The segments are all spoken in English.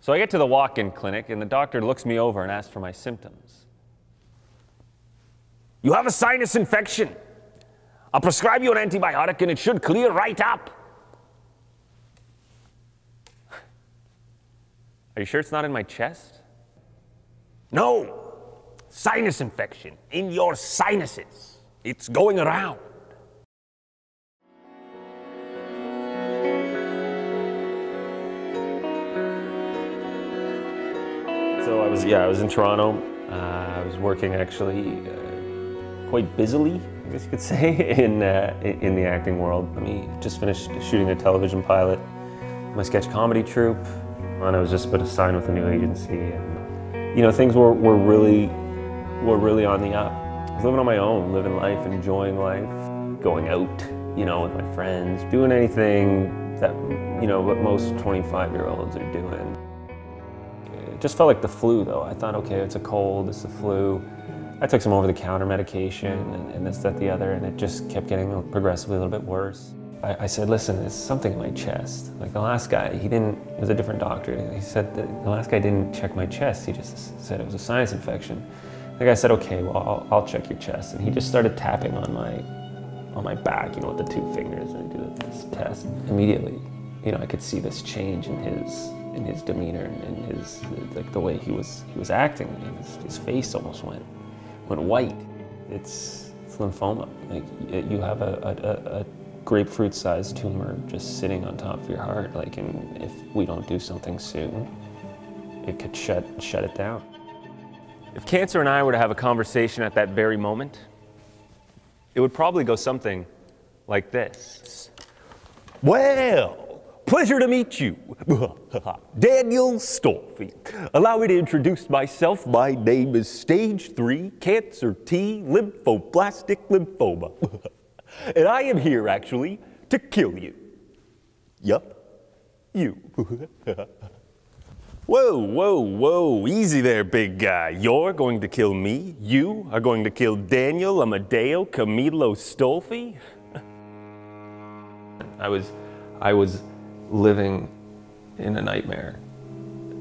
So I get to the walk-in clinic and the doctor looks me over and asks for my symptoms. You have a sinus infection. I'll prescribe you an antibiotic and it should clear right up. Are you sure it's not in my chest? No, sinus infection in your sinuses. It's going around. So I was in Toronto. I was working actually quite busily, I guess you could say, in the acting world. I just finished shooting a television pilot, my sketch comedy troupe, and I was just about to sign with a new agency. And, things were really on the up. I was living on my own, living life, enjoying life, going out, with my friends, doing anything that, what most 25-year-olds are doing. It just felt like the flu, though. I thought, okay, it's a cold, it's the flu. I took some over-the-counter medication and this, that, the other, and it just kept getting progressively a little bit worse. I said, listen, there's something in my chest. Like the last guy, it was a different doctor. He said that the last guy didn't check my chest. He just said it was a sinus infection. The guy said, okay, well, I'll check your chest. And he just started tapping on my back, with the two fingers, and I do this test. Immediately, I could see this change in his demeanor and his, like the way he was acting. His face almost went white. It's lymphoma. Like you have a grapefruit-sized tumor just sitting on top of your heart. Like, and if we don't do something soon, it could shut it down. If cancer and I were to have a conversation at that very moment, it would probably go something like this. Well, pleasure to meet you, Daniel Stolfi. Allow me to introduce myself. My name is Stage 3 Cancer T Lymphoblastic Lymphoma. And I am here, actually, to kill you. Yup, you. Whoa, whoa, whoa, easy there, big guy. You're going to kill me. You are going to kill Daniel Amadeo Camilo Stolfi. I was living in a nightmare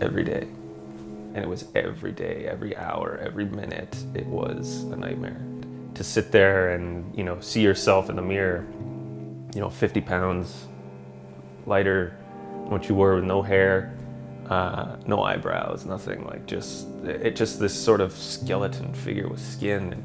every day. And it was every day, every hour, every minute, it was a nightmare. To sit there and, see yourself in the mirror, 50 pounds lighter than what you were, with no hair, no eyebrows, nothing, like just this sort of skeleton figure with skin.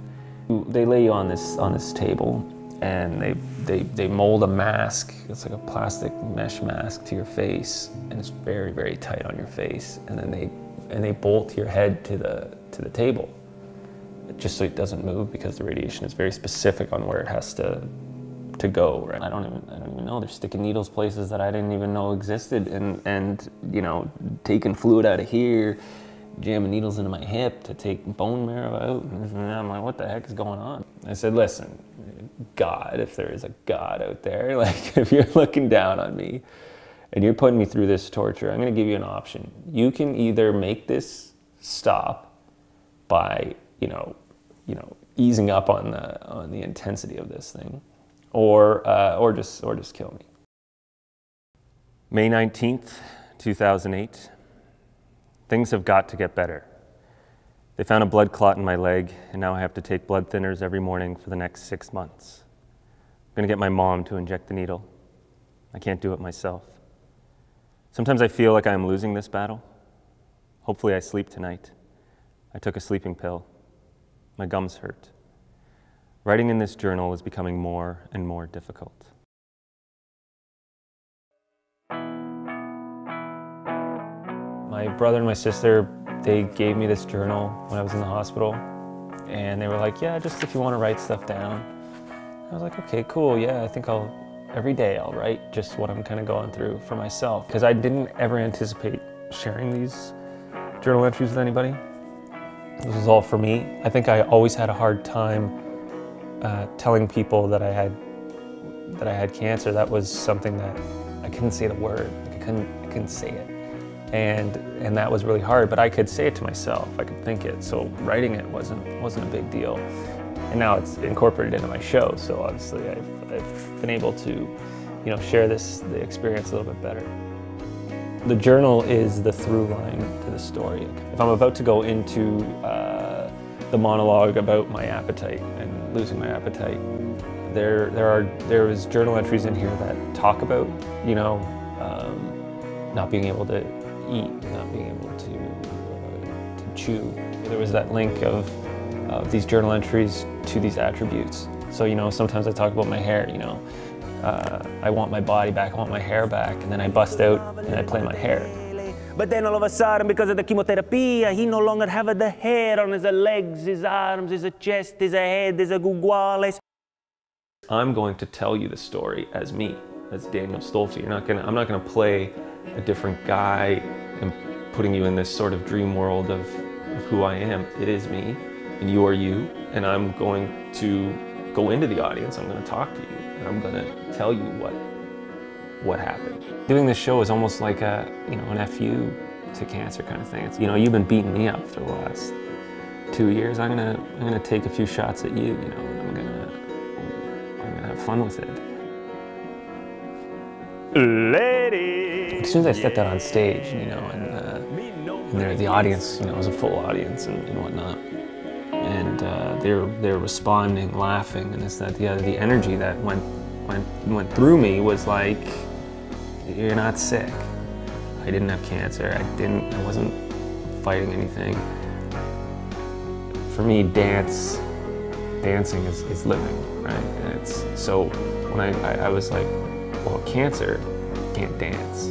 They lay you on this table and they mold a mask. It's like a plastic mesh mask to your face, and it's very, very tight on your face. And then they bolt your head to the table, just so it doesn't move, because the radiation is very specific on where it has to go. Right? I don't even know. They're sticking needles places that I didn't even know existed, and taking fluid out of here, jamming needles into my hip to take bone marrow out. And I'm like, what the heck is going on? I said, listen, God, if there is a God out there, like if you're looking down on me and you're putting me through this torture, I'm going to give you an option. You can either make this stop by, easing up on the intensity of this thing, or just kill me. May 19th, 2008. Things have got to get better. They found a blood clot in my leg, and now I have to take blood thinners every morning for the next 6 months. I'm gonna get my mom to inject the needle. I can't do it myself. Sometimes I feel like I'm losing this battle. Hopefully I sleep tonight. I took a sleeping pill. My gums hurt. Writing in this journal is becoming more and more difficult. My brother and my sister, they gave me this journal when I was in the hospital, and they were like, yeah, just if you want to write stuff down. I was like, okay, cool, yeah, I think every day I'll write just what I'm kind of going through for myself, because I didn't ever anticipate sharing these journal entries with anybody. This was all for me. I think I always had a hard time telling people that I had cancer. That was something that I couldn't say the word. Like I couldn't say it, and that was really hard. But I could say it to myself. I could think it. So writing it wasn't a big deal. And now it's incorporated into my show. So obviously I've been able to, share the experience a little bit better. The journal is the through line to the story. If I'm about to go into the monologue about my appetite and losing my appetite, there is journal entries in here that talk about, you know, not being able to eat, not being able to chew. There was that link of these journal entries to these attributes. So, you know, sometimes I talk about my hair, you know, I want my body back, I want my hair back, and then I bust out and I play my hair. But then all of a sudden, because of the chemotherapy, he no longer have the hair on his legs, his arms, his chest, his head, his guguales. I'm going to tell you the story as me, as Daniel Stolfi. I'm not gonna play a different guy and putting you in this sort of dream world of who I am. It is me, and you are you, and I'm going to go into the audience, I'm gonna talk to you, and I'm gonna tell you what happened. Doing this show is almost like a, you know, an FU to cancer kind of thing. It's, you know, you've been beating me up for the last 2 years. I'm gonna take a few shots at you, you know, and I'm gonna have fun with it. As soon as I stepped out on stage, you know, and the audience, you know, was a full audience and whatnot, and they're responding, laughing, and it's that the energy that went through me was like, you're not sick. I didn't have cancer. I wasn't fighting anything. For me, dancing is living, right? And it's so when I was like, well, cancer can't dance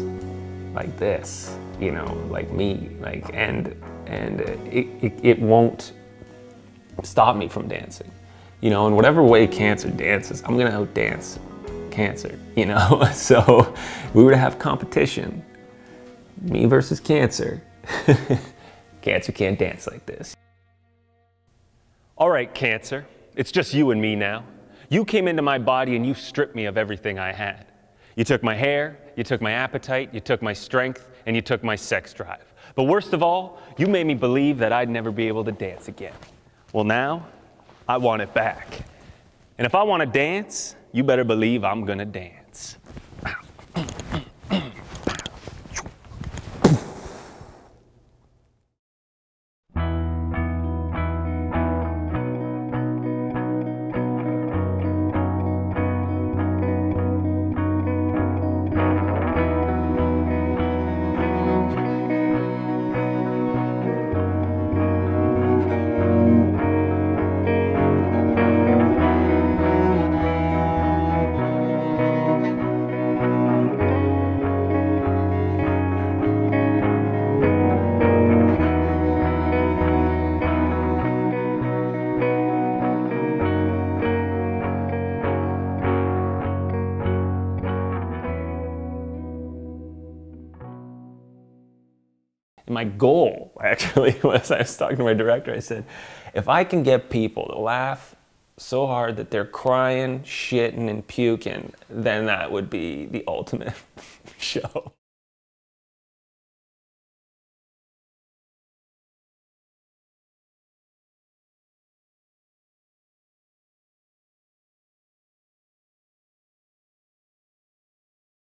like this, you know, like me, like and it won't stop me from dancing, you know. In whatever way cancer dances, I'm gonna outdance cancer, you know. So we were to have competition, me versus cancer. Cancer can't dance like this. All right, cancer, it's just you and me now. You came into my body and you stripped me of everything I had. You took my hair, you took my appetite, you took my strength, and you took my sex drive. But worst of all, you made me believe that I'd never be able to dance again. Well, now, I want it back. And if I want to dance, you better believe I'm gonna dance. My goal, actually, was I was talking to my director, I said, if I can get people to laugh so hard that they're crying, shitting, and puking, then that would be the ultimate show.